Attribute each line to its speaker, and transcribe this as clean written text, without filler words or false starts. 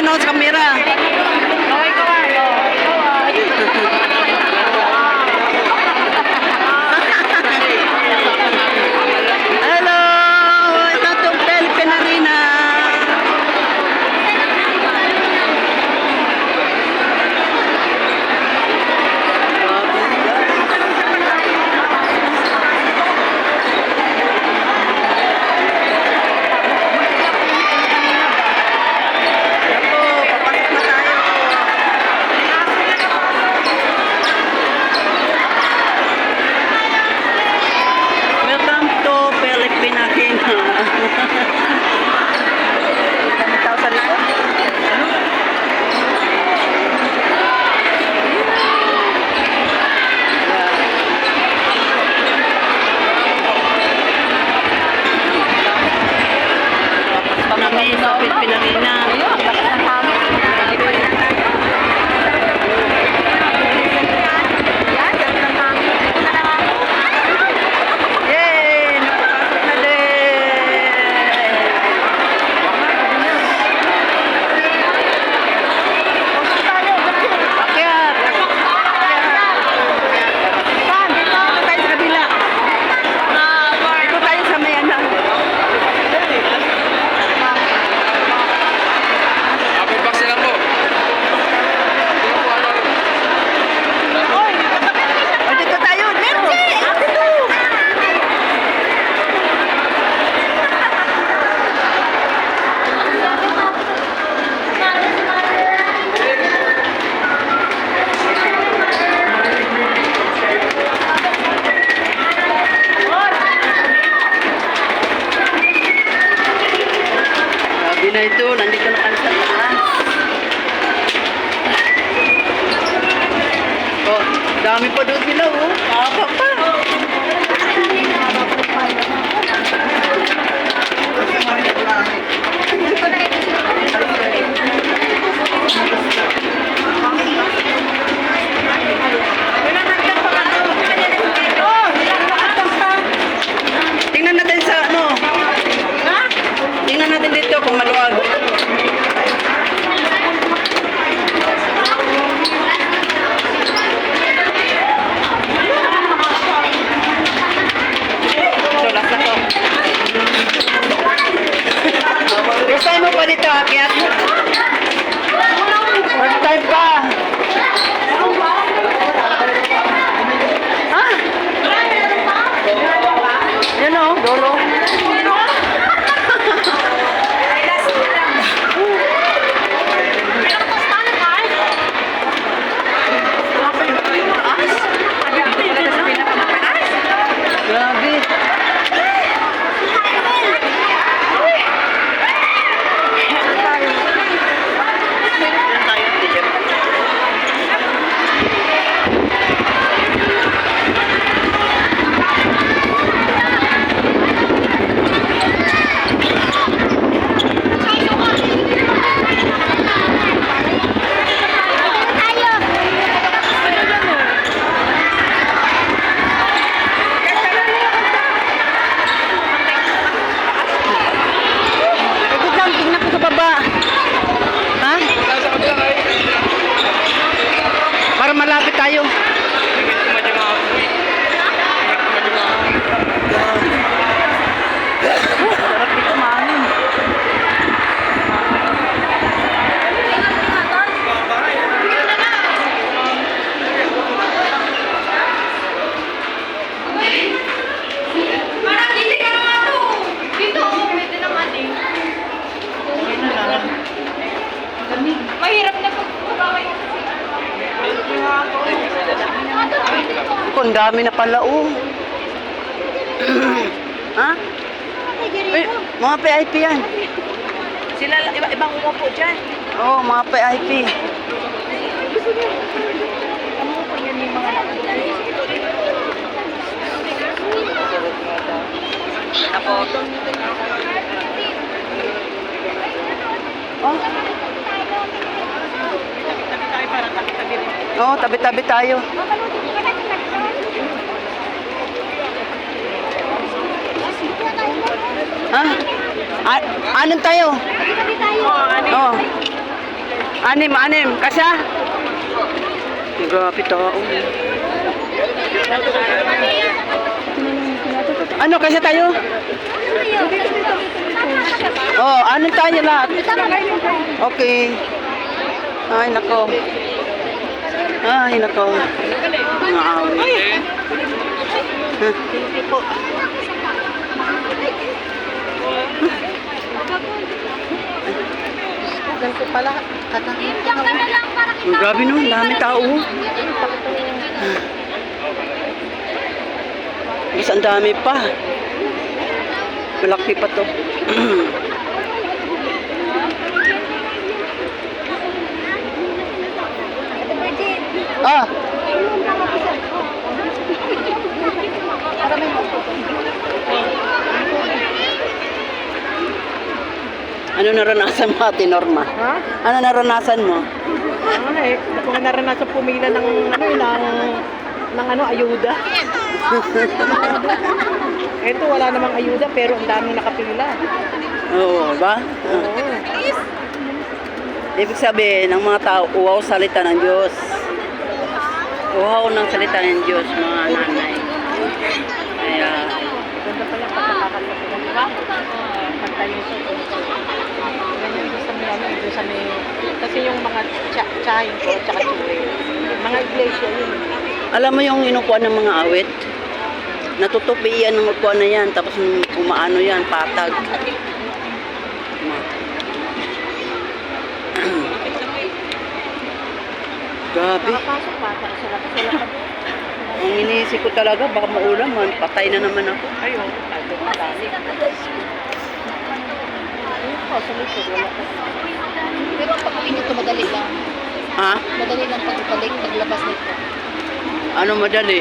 Speaker 1: ano sa kamera. Hello! Ito itong Philippine Arena. Welcome to Philippine Arena. Daming tao sa likod. Kami sa Philippine Arena. Yay! Napapasok na din! Akyat! Saan? Dito tayo sa kabila. Dito tayo sa may anak. O, dito tayo. Dito! Sabi na ito, nandito na kami sa taas. Oh, dami pa doon sila, oh. Apa pa. Tingnan natin sa ano. Tingnan natin dito kung maluwag. So, last na to. First time mo pa dito, Akyat? First time pa. Ha? Yan o, dolo. Grabe. Ikot lang, tingnan ko sa baba. Ha? Para malapit tayo. Sarap dito maangin.
Speaker 2: Parang hindi ka naman to. Dito, pwede naman eh. Mahirap na pag-babaway ka
Speaker 1: Kung dami na pala, oh. Ha? Ay, mga PIP yan.
Speaker 2: Sila, ibang umupo dyan.
Speaker 1: Oo, mga PIP.
Speaker 2: Umupo yan yung mga
Speaker 1: Ako. Oh. Oo, tabi-tabi tayo. Ha? Anong tayo?
Speaker 2: Tabi tayo.
Speaker 1: Oo. Anim. Kasya? Grabe tao. Ano, kasya tayo? Oh, anong tayo lahat? Okay. Ay, nako. Mga awit. Huh?
Speaker 2: Ganito pala. Yung ka na lang para
Speaker 1: Ang grabe no, ang dami tao. Mas ang dami pa. Malaki pa to. Ah, ano naranasan mo, Ate Norma?
Speaker 3: Ha?
Speaker 1: Ano naranasan mo?
Speaker 3: Kung naranasan pumila ng ayuda. Ito, wala namang ayuda, pero ang daming nakapila.
Speaker 1: Oo, ba?
Speaker 3: Oo.
Speaker 1: Ibig sabihin, ang mga tao, uhaw salita ng Diyos. Uhaw ng salita ng Diyos, mga nanay. Kaya,
Speaker 3: Ganda pala pagkakakanta ko. Di ba? Kanta yung sa ganyan doon sa doon sa may, kasi yung mga tsahin ko, tsaka tsuwe. Mga iglesia yun.
Speaker 1: alam mo yung inukuha ng mga awit? Natutupi yan ng upuan na yan, tapos umaano yan, patag. Grabe.
Speaker 3: Nakapasok pa, sila pa doon.
Speaker 1: Ang iniisip ko talaga, baka maulam man, patay na naman ako.
Speaker 3: Ayun, tayo pa dali. Ayun po, sa likod, wala pa.
Speaker 2: Pero ang pag-uwi nito madali lang.
Speaker 1: Ha?
Speaker 2: Madali lang pagbalik, paglabas nito.
Speaker 1: Ano madali?